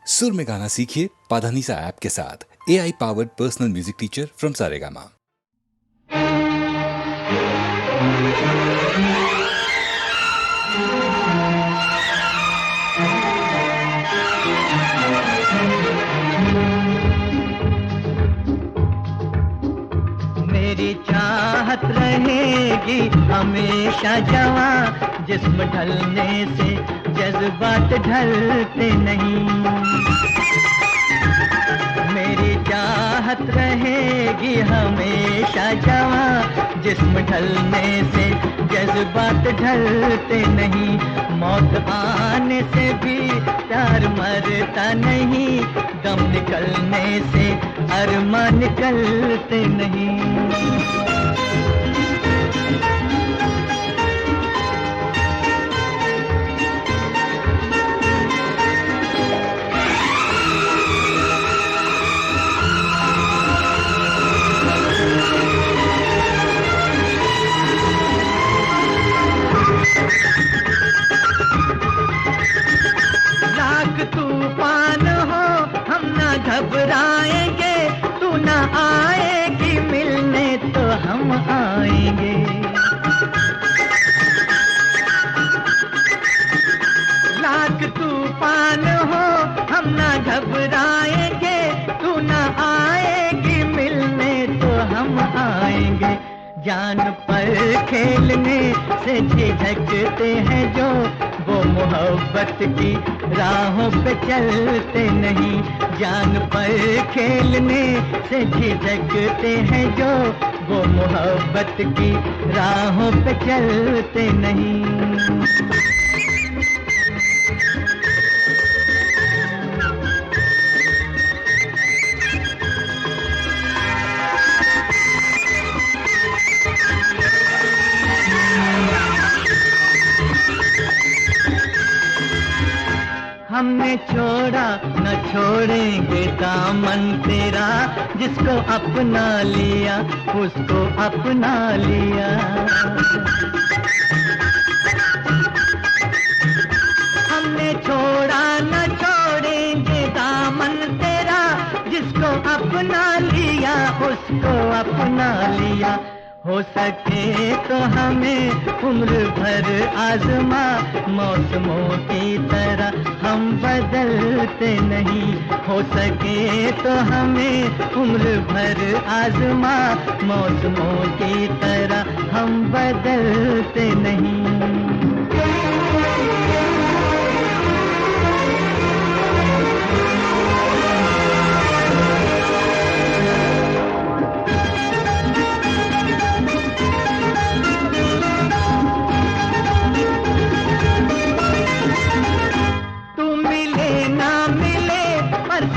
सुर में गाना सीखिए पाधानीसा ऐप के साथ। AI powered personal music teacher from Saregama. मेरी चाहत रहेगी हमेशा जवां, जिस्म ढलने से जज्बात ढलते नहीं। मेरी चाहत रहेगी हमेशा जवां, जिस्म ढलने से जज्बात ढलते नहीं। मौत आने से भी प्यार मरता नहीं, गम निकलने से अरमान निकलते नहीं। लाख तूफान हो हम ना घबराएंगे, तू ना आएगी मिलने तो हम आएंगे। लाख तूफान हो हम ना घबराएंगे, तू ना आएगी मिलने तो हम आएंगे। जान पर खेलने से झिझकते हैं जो, वो मोहब्बत की राहों पे चलते नहीं। जान पर खेलने से झिझकते हैं जो, वो मोहब्बत की राहों पे चलते नहीं। हमने छोड़ा न छोड़ेंगे दामन तेरा, जिसको अपना लिया उसको अपना लिया। हमने छोड़ा न छोड़ेंगे दामन तेरा, जिसको अपना लिया उसको अपना लिया। हो सके तो हमें उम्र भर आजमा, मौसमों की तरह हम बदलते नहीं। हो सके तो हमें उम्र भर आजमा, मौसमों की तरह हम बदलते नहीं।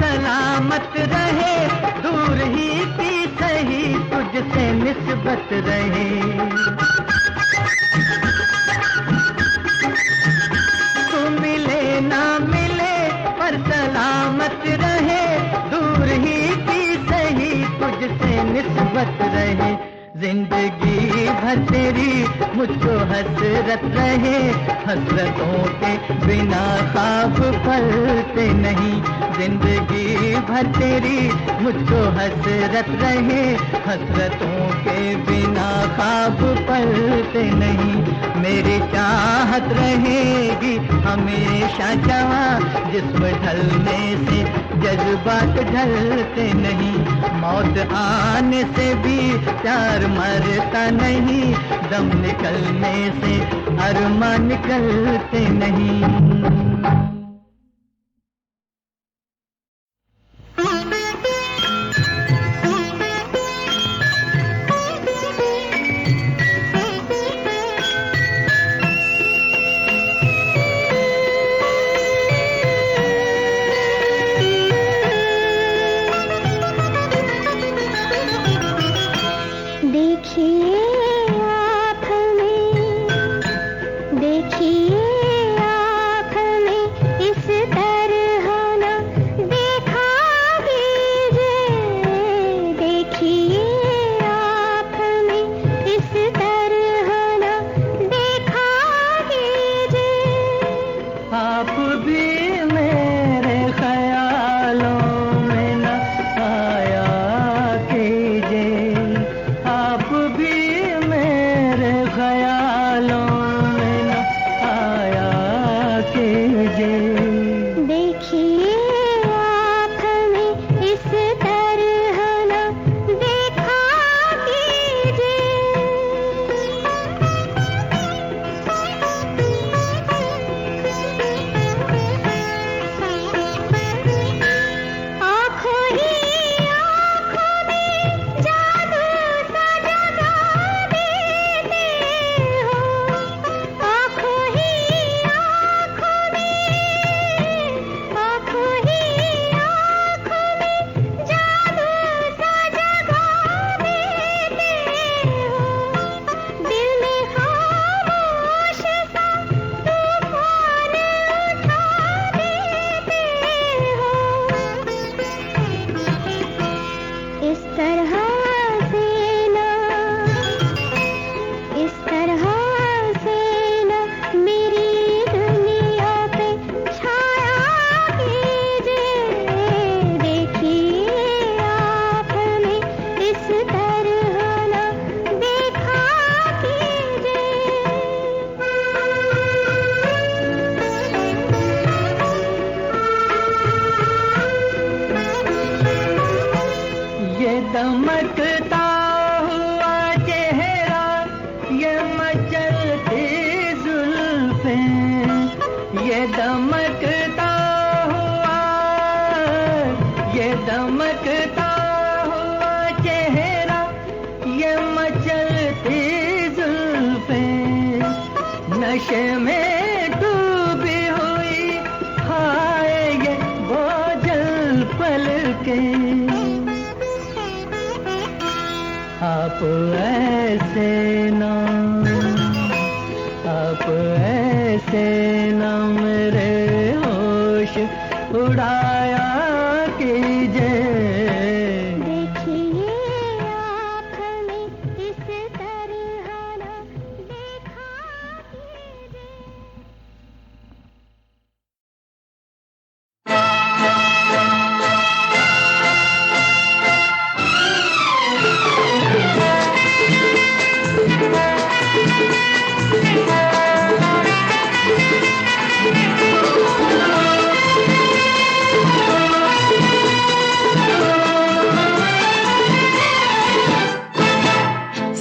सलामत रहे, दूर ही की सही तुझसे निस्बत रहे। तू मिले ना मिले पर सलामत रहे, दूर ही की सही तुझसे निस्बत रहे। जिंदगी भर तेरी मुझको हसरत रहे, हसरतों के बिना ख्वाब पलते नहीं। जिंदगी भर तेरी मुझको हसरत रहे, हसरतों के बिना ख्वाब पलते नहीं। मेरी चाहत रहेगी हमेशा जवां, जिस्म ढलने से जज्बात ढलते नहीं। मौत आने से भी प्यार मरता नहीं, दम निकलने से अरमान निकलते नहीं। देखिए आँख में चमकता हुआ चेहरा, ये मचलती जुल्फें, नशे में डूबी हुई हाय ये बोझल पलकें। आप ऐसे ना, आप ऐसे ना मेरे होश उड़ाया कीजिए। देखिए आँख में इस तरह ना देखा कीजिए।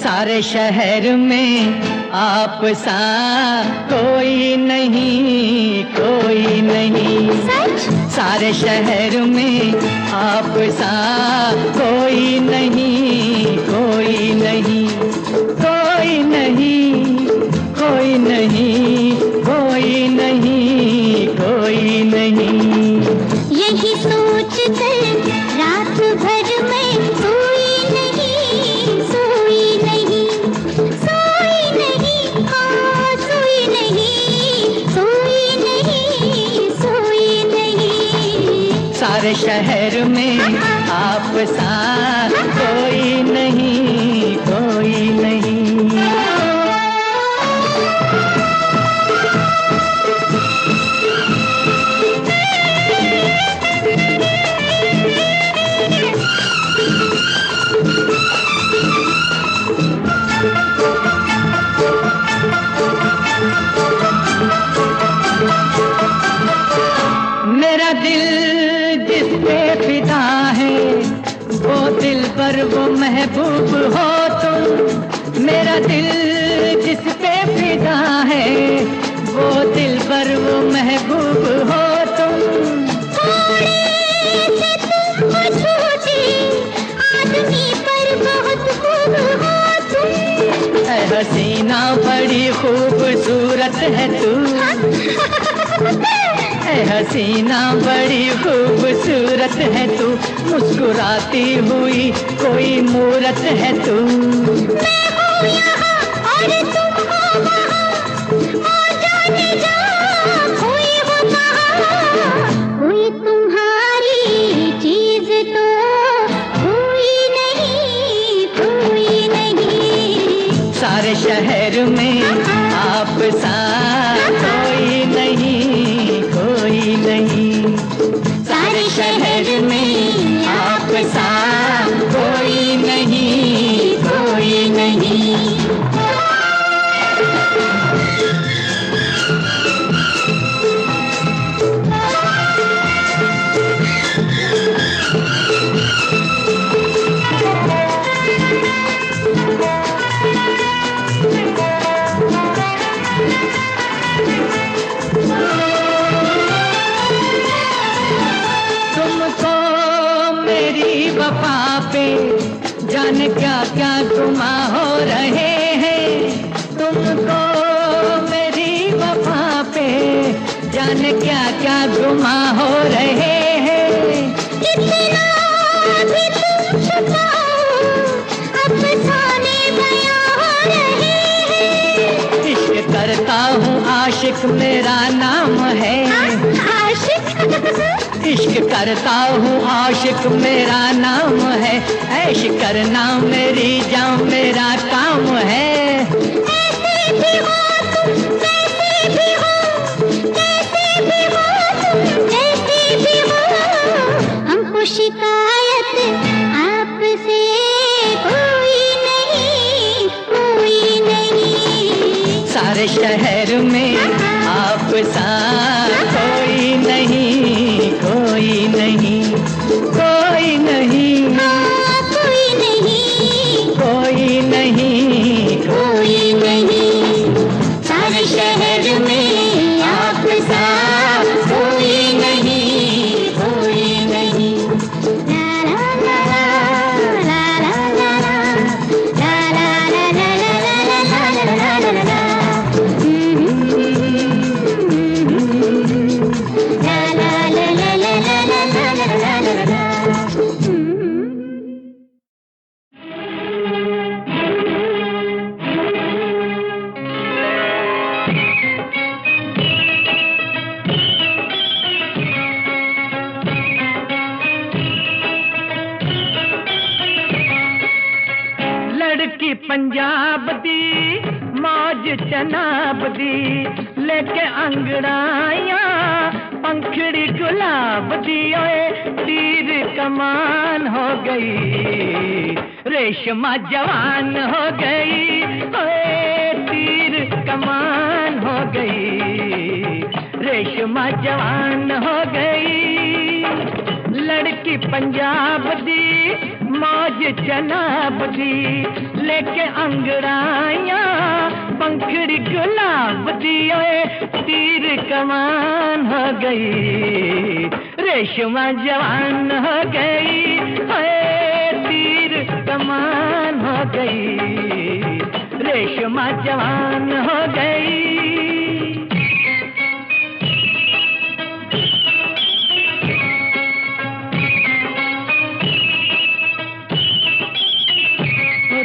सारे शहर में आप सा कोई नहीं, कोई नहीं। सच? सारे शहर में आप सा कोई नहीं, कोई नहीं, कोई नहीं, कोई नहीं, कोई नहीं, कोई नहीं। यही सोच कर रात भर में सोई नहीं, सोई नहीं, सोई नहीं, हाँ सोई नहीं, सोई नहीं, सोई नहीं। सारे शहर में आप सा कोई नहीं, कोई नहीं। मेरा दिल जिस पे फिदा है, वो दिल पर वो महबूब हो तुम। मेरा दिल जिस पे फिदा है, वो दिल पर वो महबूब हो तुम। थोड़े से तुम हो छोटे, आदमी पर बहुत खूब हो तुम। ऐ हसीना बड़ी खूबसूरत है तू, ऐ हसीना बड़ी खूबसूरत है तू। मुस्कुराती हुई कोई मूरत है तू। मैं हूँ यहाँ और तुम हो वहाँ, और जाने जा कोई हो कहाँ। कोई तुम्हारी चीज तो कोई नहीं, कोई नहीं। सारे शहर में आप सा कोई नहीं, कोई नहीं। सारे शहर में आप सा कोई नहीं, कोई नहीं। तुमको मेरी वफा पे जाने क्या क्या गुमा हो रहे हैं। तुमको मेरी वफा पे जाने क्या क्या गुमा हो रहे हैं। कितना भी तुम छुपाओ, अफसाने बयां हो रहे हैं। इश्क करता हूँ आशिक मेरा नाम है। आशिक? इश्क करता हूँ आशिक मेरा नाम है। ऐश करना मेरी जान मेरा काम है। ऐसे भी हो तुम, वैसे भी हो, कैसे भी हो तुम, कैसे भी हो। हमको शिकायत आपसे कोई नहीं, कोई नहीं। सारे शहर में आप सा कोई नहीं, कोई नहीं, कोई नहीं, हाँ, कोई नहीं, कोई नहीं, कोई नहीं। लड़की पंजाब दी मौज चनाब दी लेके अंगड़ाइयां पंखड़ी गुलाब दी ओए तीर कमान हो गई रेशमा जवान हो गई ओए तीर कमान हो गई रेशमा जवान हो गई लड़की पंजाब दी मौज चनाब दी लेके अंगड़ाइयां पंखड़ी गुलाब दी ओए तीर कमान हो गई रेशमा जवान हो गई ओए तीर कमान हो गई रेशमा जवान हो गई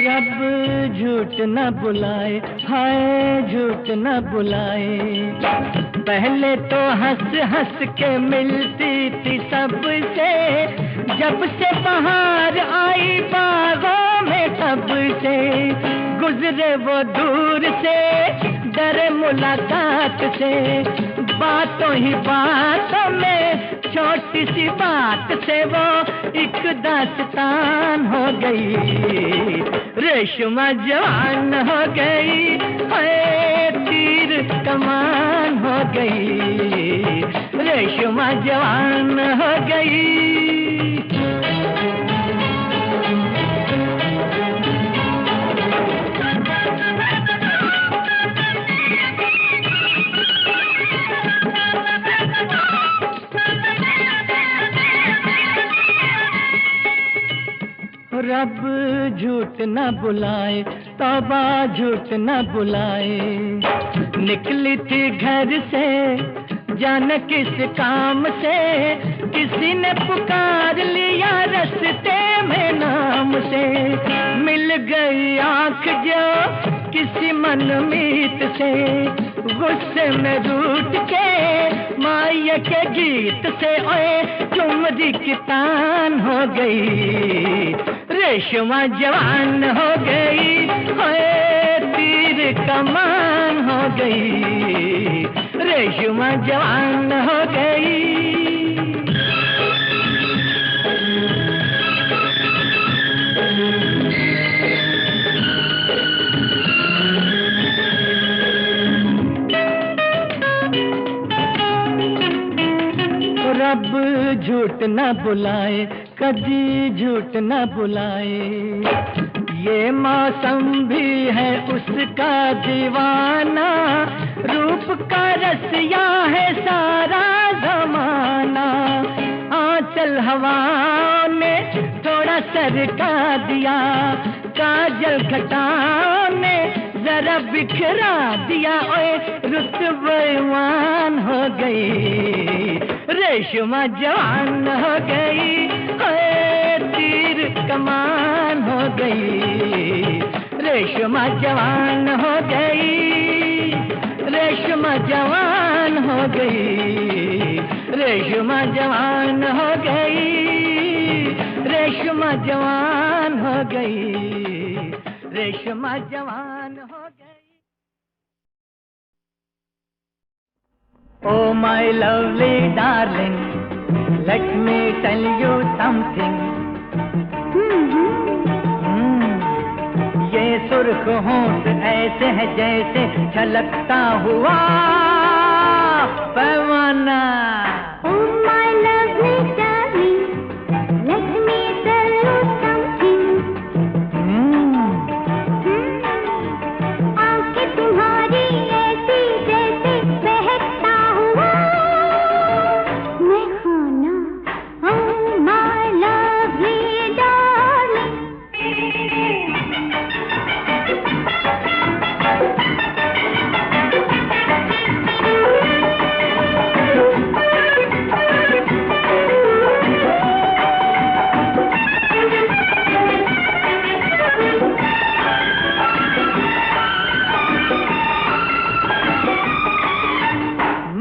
रब झूठ न बुलाए हाय झूठ न बुलाए पहले तो हंस हंस के मिलती थी सबसे जब से बाहर आई बागों में तब से गुजरे वो दूर से डरे मुलाकात से बातों ही बातों में छोटी सी बात से वो एक दास्तान हो गई रेशमा जवान हो गई हाय तीर कमान हो गई रेशमा जवान हो गई रब झूठ न बुलाए तौबा झूठ न बुलाए निकली थी घर से जाने किस काम से किसी ने पुकार लिया रास्ते में नाम से मिल गई आंख जो किसी मनमीत से गुस्से में रूठ के माया के गीत से ओए चुमरी की तान हो गई रेशमा जवान हो गई ओए तीर कमान हो गई रेशमा जवान हो गई रब झूठ न बुलाए कभी झूठ न बुलाए ये मौसम भी है उसका दीवाना रूप का रसिया है सारा जमाना आंचल हवाओं ने थोड़ा सरका दिया काजल घटाओं ने जरा बिखरा दिया ओए रुतबवान हो गई रेशमा जवान हो गई ओए तीर कमान हो गई रेशमा जवान हो गई रेशमा जवान हो गई रेशमा जवान हो गई रेशमा जवान हो गई रेशमा जवान हो गई Oh my lovely darling, let me tell you something. ये सुर्ख होंठ ऐसे है जैसे छलकता हुआ पैमाना. Oh my lovely darling, let me tell you something. आंखें तुम्हारी ऐसी जैसे बहकता हुआ मैं खाना. Oh my lovely darling.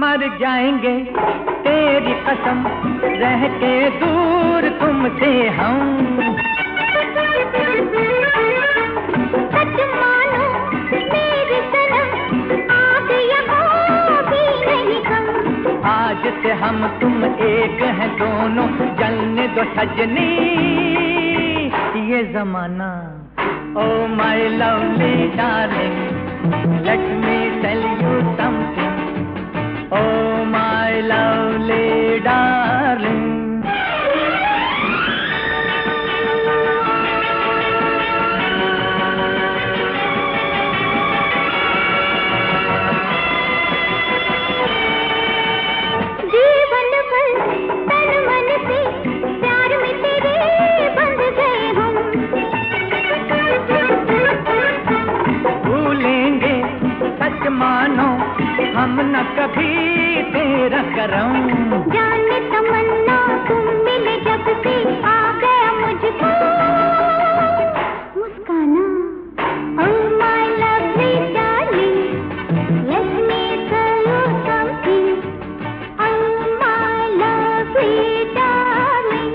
मर जाएंगे तेरी कसम रह के दूर तुमसे हम. हम तुम एक हैं दोनों, जलने दो सजनी ये जमाना। Oh my lovely darling, let me tell you something. Oh my lovely darling. जीवन भर तन मन से प्यार में तेरे बंध गए हम, भूलेंगे सच मानो हम न कभी तेरा करम। जाने तमन्ना तुम मिले जब से आ गया मुझको मुस्काना। Oh my lovely darling, let me tell you something. Oh my lovely darling.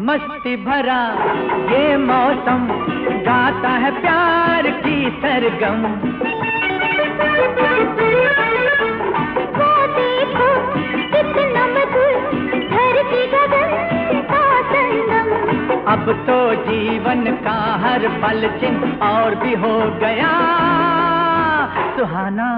मस्ती भरा ये मौसम गाता है प्यार की सरगम। वो देखो कितना मधुर धरती गगन का संगम। अब तो जीवन का हर पल चिन्ह और भी हो गया सुहाना।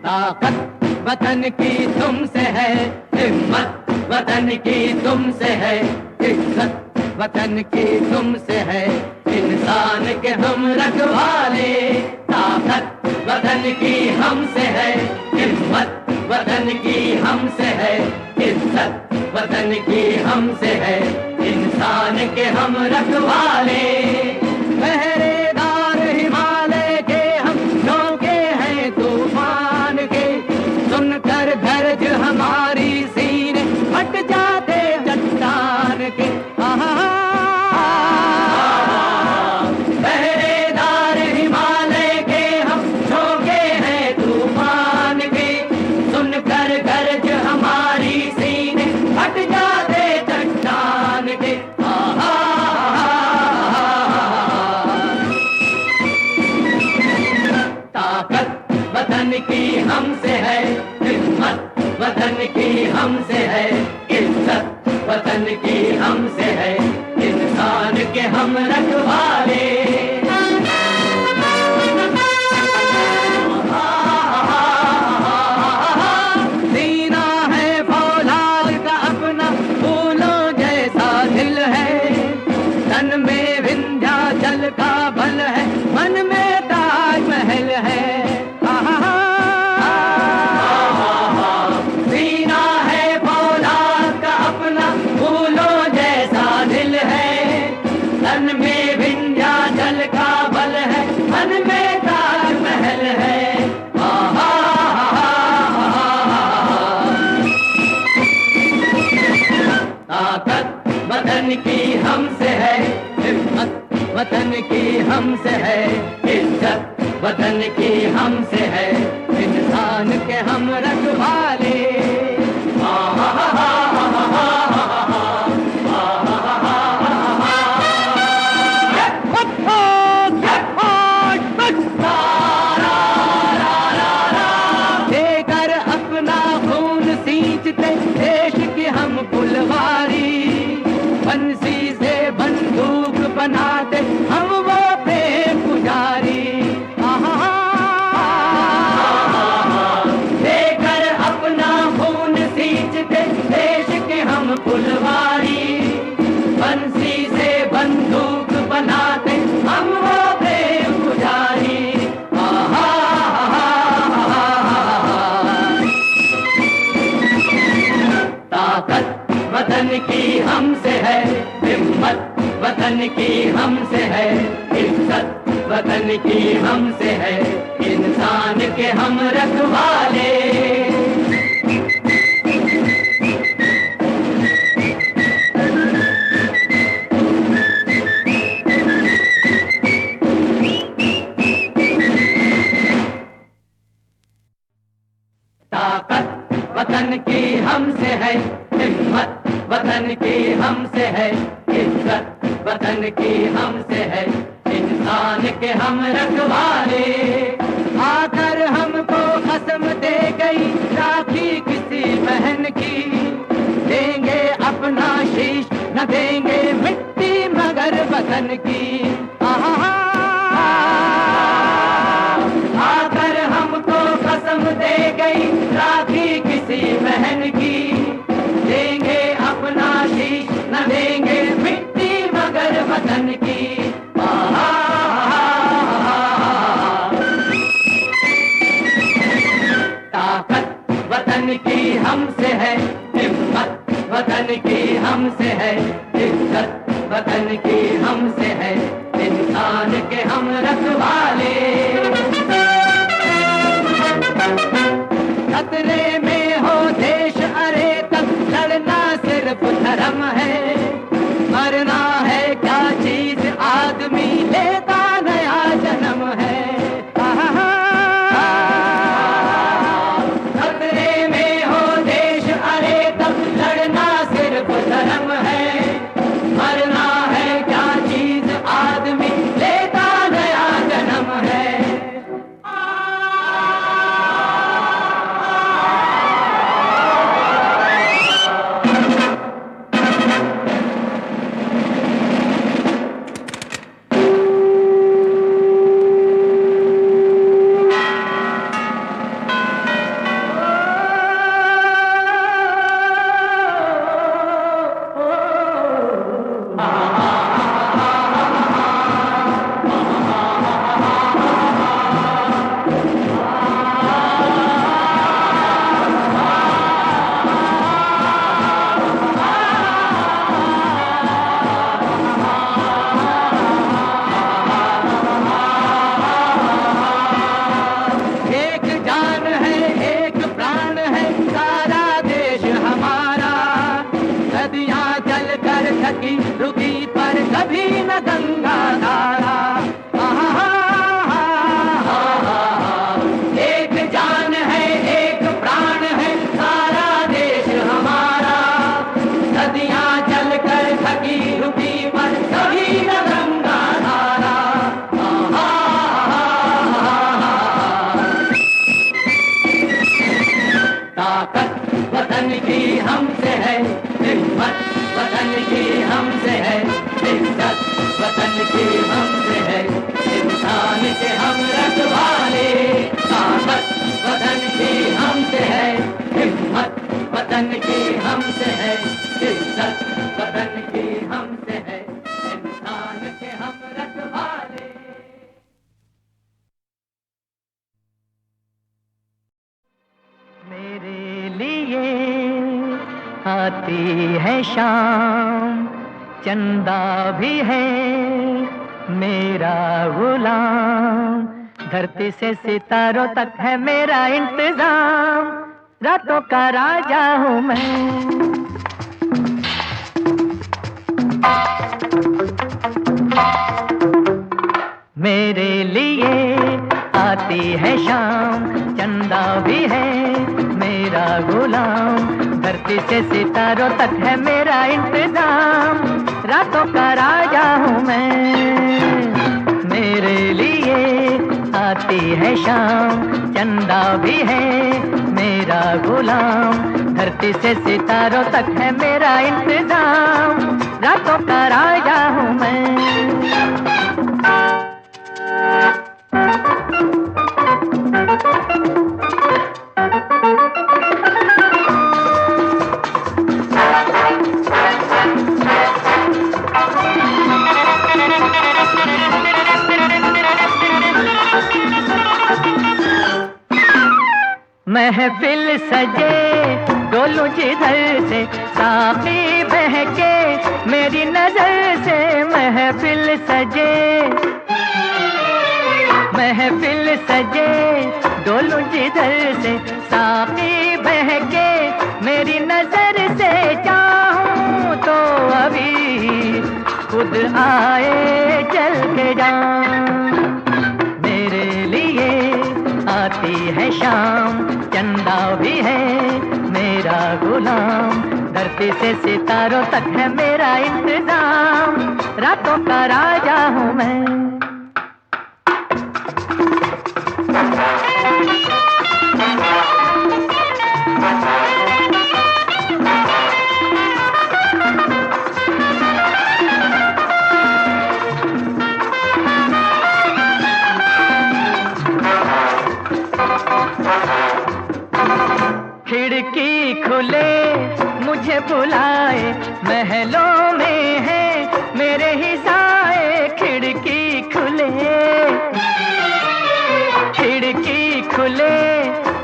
ताकत वतन की तुमसे है, हिम्मत वतन की तुमसे है, इज्जत वतन की तुमसे है, इंसान के हम रखवाले। ताकत वतन की हमसे है, हिम्मत वतन की हमसे है, इज्जत वतन की हमसे है, इंसान के हम रखवाले। पहरेदार हिमालय के हम झोंके हैं तूफान के, सुनकर दर्द हमारी सीने फट जाते चट्टान के। पहरेदार हिमालय के हम झोंके हैं तूफान के, सुनकर दर्द हमारी सीने फट जाते चट्टान के। ताकत वतन की हमसे है, हिम्मत वतन की हमसे है, इज्जत वतन की हमसे है, इंसान के हम रखवाले। सीना है फौलाद का अपना, फूलों जैसा दिल है, तन में विंध्याचल का बल है, मन में ताजमहल है। सीना है फौलाद का अपना, फूलों जैसा दिल है, तन में विंध्याचल का बल है, मन में ताजमहल है। ताकत वतन की हमसे है, हिम्मत वतन की हमसे है, इज्जत वतन की हमसे है, इंसान के हम रखवाले। देकर अपना खून सींचते देश की हम फुलवारी, बंसी से बंदूक बनाते हम वो प्रेम पुजारी। देकर अपना खून सींचते देश के हम फुलवारी, बंसी से बंदूक बनाते हम वो प्रेम पुजारी। ताकत वतन की हमसे है, वतन की हमसे है इज्जत, वतन की हमसे है इंसान के हम रखवाले। ताकत वतन की हमसे है, हिम्मत वतन की हमसे है, इज्जत वतन की हमसे है इंसान के हम रखवाले। आकर हमको कसम दे गई राखी किसी बहन की, देंगे अपना शीश न देंगे मिट्टी मगर वतन की। आकर हमको कसम दे गई राखी किसी बहन की, देंगे अपना शीश न देंगे मिट्टी मगर वतन की। ताकत वतन की हमसे है, हिम्मत वतन की हमसे है, इज्जत वतन की हमसे है इंसान के हम रखवाले। खतरे में हो देश अरे तक लड़ना सिर्फ धर्म है, मरना है क्या चीज आदमी लेता नया जन्म है। खतरे में हो देश अरे तक लड़ना सिर्फ धर्म है, मरना है क्या चीज आदमी लेता नया जन्म है। रुकी पर कभी न गंगा धारा। एक जान है एक प्राण है सारा देश हमारा, सदियां चल कर थकी रुकी पर कभी न गंगा धारा। ताकत वतन की हमसे है, हिम्मत वतन की हमसे है, इज्जत वतन की हमसे है इंसान के हम रखवाले। ताकत वतन की हमसे है, हिम्मत वतन की हमसे है, इज्जत वतन की हमसे है इंसान के हम रखवाले। मेरे लिए आती है शाम, चंदा भी है मेरा गुलाम, धरती से सितारों तक है मेरा इंतजाम, रातों का राजा हूँ मैं। मेरे लिए आती है शाम, चंदा भी है मेरा गुलाम, धरती से सितारों तक है मेरा इंतजाम, रातों का राजा हूँ मैं। मेरे लिए आती है शाम, चंदा भी है मेरा गुलाम, धरती से सितारों तक है मेरा इंतजाम, रातों का राजा हूँ मैं। महफिल सजे डोलूं जिधर से, साकी बहके मेरी नजर से महफिल सजे, महफिल सजे डोलूं जिधर से। साकी बहके मेरी नजर से, चाहूं तो अभी खुद आए चल के जाऊं। मेरे लिए आती है शाम, चंदा भी है मेरा गुलाम। धरती से सितारों तक है मेरा इंतजाम, रातों का राजा हूँ मैं। खिड़की खुले मुझे बुलाए, महलों में है मेरे ही साए। खिड़की खुले, खिड़की खुले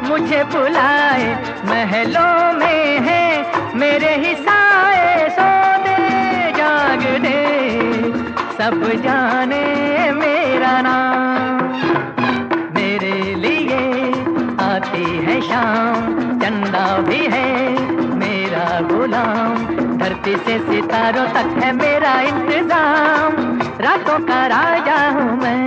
मुझे बुलाए, महलों में है मेरे ही साए। सो दे जाग दे सब जाने मेरा नाम। मेरे लिए आती है शाम, चंदा भी है मेरा गुलाम। धरती से सितारों तक है मेरा इंतजाम, रातों का राजा हूँ मैं।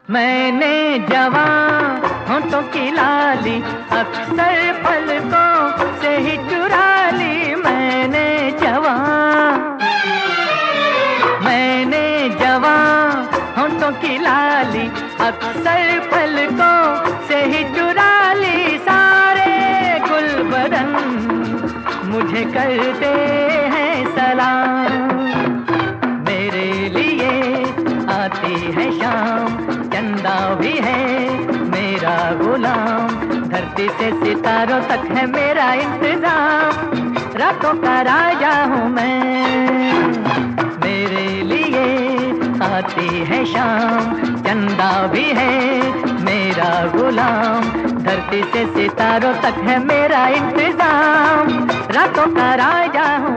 मैंने जवां होंठों की लाली अक्सर पलकों से ही चुरा ली। मैंने जवां होंठों की लाली अक्सर पलकों से ही चुरा ली। सारे गुल बदन मुझे करते हैं सलाम। मेरे लिए आती है शाम, चंदा भी है मेरा गुलाम। धरती से सितारों तक है मेरा इंतजाम, रातों का राजा हूँ मैं। मेरे लिए आती है शाम, चंदा भी है मेरा गुलाम। धरती से सितारों तक है मेरा इंतजाम, रातों का राजा हूँ।